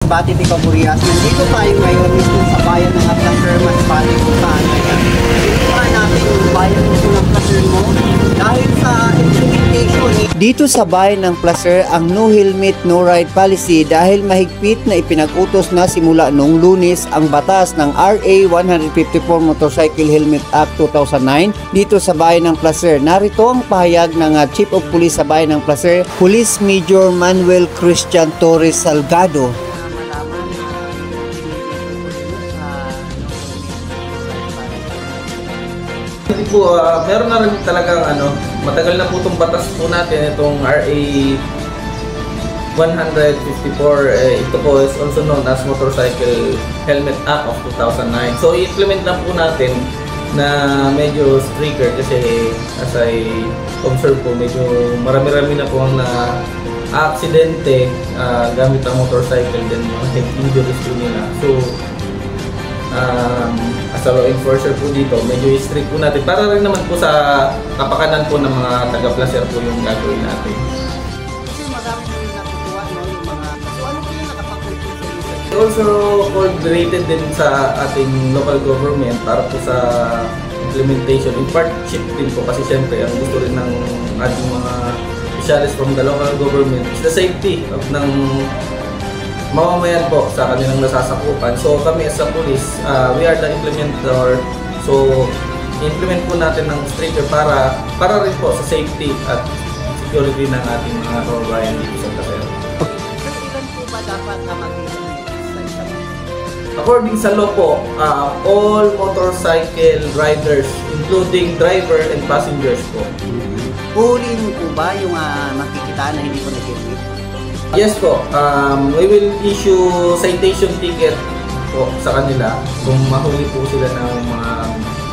Masbate de Caburias. Nandito tayo ngayon mismo sa bayan ng Placer, Masbate kung saan. Dito natin yung bayan ng Placer mo dahil sa implementation. Dito sa bayan ng Placer ang no helmet, no ride policy dahil mahigpit na ipinag-utos na simula noong Lunes ang batas ng RA 154 Motorcycle Helmet Act 2009 dito sa bayan ng Placer. Narito ang pahayag ng Chief of Police sa bayan ng Placer, Police Major Manuel Christian Torres Salgado. Hindi po, meron na rin talagang matagal na po itong batas po natin, itong RA 154, ito po is also known as Motorcycle Helmet Act of 2009. So i-implement lang po natin na medyo stricter kasi as I observe po, medyo marami-rami na po ang na-aksidente gamit ang motorcycle din, mga head injuries po nila. So as a law enforcer po dito, medyo strict po natin para rin naman po sa kapakanan po ng mga taga-Placer po yung gagawin natin. Kasi marami po yung natutuwa yung mga... So ano po yung nakapag-control sa inyo? Also coordinated din sa ating local government para po sa implementation. In partnership din po kasi siyempre ang gusto rin ng ating mga officials from the local government is the safety of ng mamamayan po sa kanilang nasasakupan. So kami as a police, we are the implementer. So implement po natin ng stricter para rin po sa safety at security ng ating mga kababayan dito sa Placer. Ilan po ba dapat mag-helmet sa isang? According sa law po, all motorcycle riders, including driver and passengers po. Huhulihin po ba yung makikita na hindi po nag-helmet? Yes po, we will issue citation ticket po sa kanila kung mahuli po sila ng mga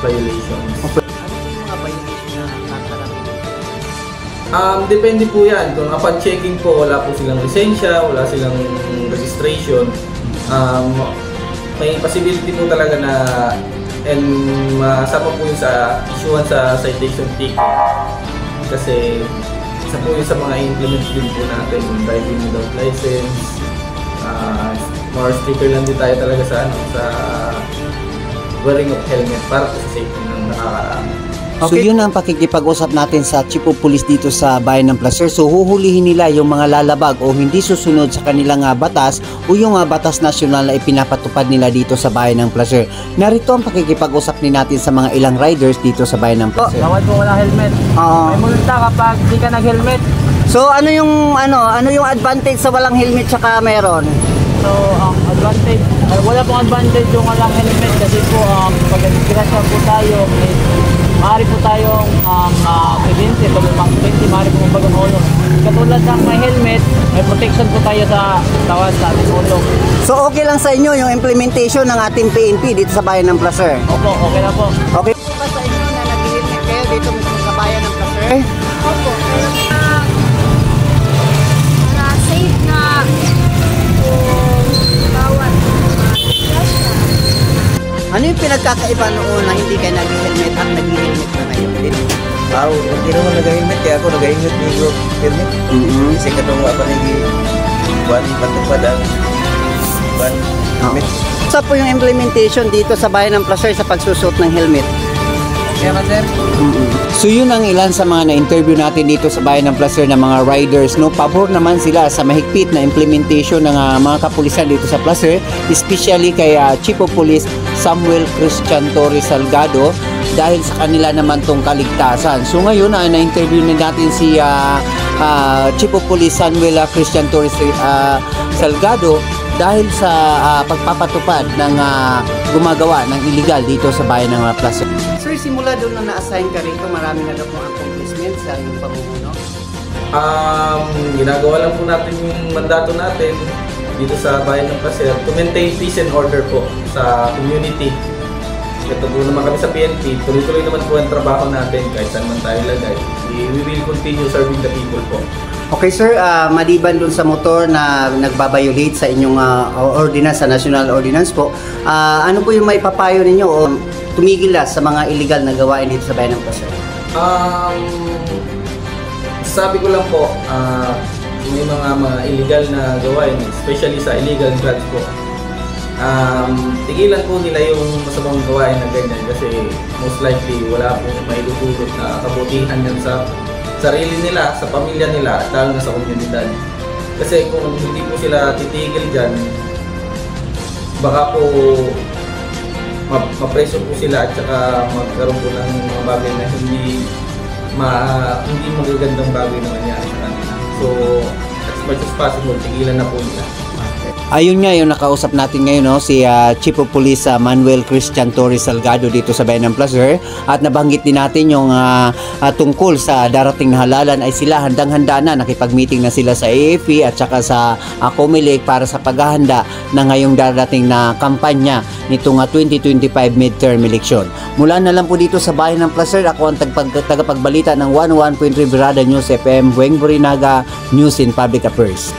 violations. Ano po yung mga violation na nakakarapin? Depende po yan. Kung upon checking po, wala po silang lisensya, wala silang registration, may possibility po talaga na and masama po yun sa issuance sa citation ticket. Kasi isa po yun sa mga implements din po natin, driving without license, more stricter lang din tayo talaga sa wearing of helmet para po sa safety ng nakakarami. Okay. So yun ang pakikipag-usap natin sa Chief of Police dito sa bayan ng Placer. So huhulihin nila yung mga lalabag o hindi susunod sa kanilang batas o yung batas nasyonal na ipinapatupad nila dito sa bayan ng Placer. Narito ang pakikipag-usap din natin sa mga ilang riders dito sa bayan ng Placer. Bawal po wala helmet. May multa kapag di ka nag-helmet. So ano yung advantage sa walang helmet tsaka meron? So ang advantage, wala pong advantage yung walang helmet kasi po pag nagkirasya po tayo, maaari po tayong aksidente, pag umaksidente, maaari po mabagang ulo. Katulad ng may helmet, may protection po tayo sa tawas sa ating ulo. So okay lang sa inyo yung implementation ng ating PNP dito sa bayan ng Placer? Opo, okay na po. Okay po ba sa inyo na nag-helmet kayo dito sa bayan ng Placer? Opo, pero para safe na bawat Ano yung pinagkakaiba noon na hindi kayo nag-helmet at nag-helmet na ngayon? Hindi naman nag-helmet, kaya ako nag-helmet ni group helmet. Kasi katong apa nagi patupad ang helmet. Sa po yung implementation dito sa bayan ng Placer sa pagsusot ng helmet? Kaya sir? So yun ang ilan sa mga na-interview natin dito sa bayan ng Placer na mga riders, no? Pabor naman sila sa mahigpit na implementation ng mga kapulisan dito sa Placer, especially kay Chief of Police Samuel Christian Torres Salgado dahil sa kanila naman tong kaligtasan. So ngayon na-interview na natin si Chief of Police Samuel Christian Torres Salgado dahil sa pagpapatupad ng gumagawa ng illegal dito sa bayan ng Placer. Sir, simula doon na na-assign ka rito, marami na daw pong accomplishments sa iyong pamumuno? Ginagawa lang po natin yung mandato natin dito sa bayan ng Placer to maintain peace and order po sa community. Ito po naman kami sa PNP, tuloy-tuloy naman po ang trabaho natin kahit saan man tayo lagay. We will continue serving the people po. Okay sir, maliban dun sa motor na nagbabiolate sa inyong ordinance, sa national ordinance po, ano po yung maipapayo ninyo o tumigil sa mga illegal na gawain dito sa bayan ng Placer? Sabi ko lang po, may mga illegal na gawain, especially sa illegal drugs po, tigilan po nila yung masamang gawain na ganyan kasi most likely wala pong maidudulot na kabutihan yan sa sarili nila, sa pamilya nila, at lalo na sa komunidad. Kasi kung hindi po sila titigil dyan, baka po mapreso po sila at saka magkaroon po ng mga bagay na hindi magagandang bagay na mangyari sa kanila. So, as much as possible, tigilan na po nila. Ayun nga yung nakausap natin ngayon, no, si Chief of Police Manuel Christian Torres Salgado dito sa Bayan ng Placer, at nabanggit din natin yung tungkol sa darating na halalan ay sila handang-handa na, nakipag-meeting na sila sa AFP at saka sa COMELEC para sa paghahanda na ngayong darating na kampanya nitong 2025 midterm election. Mula na lang po dito sa Bayan ng Placer, ako ang tagapagbalita ng 101.3 Virada News FM, Bueng Borinaga, News in Public Affairs.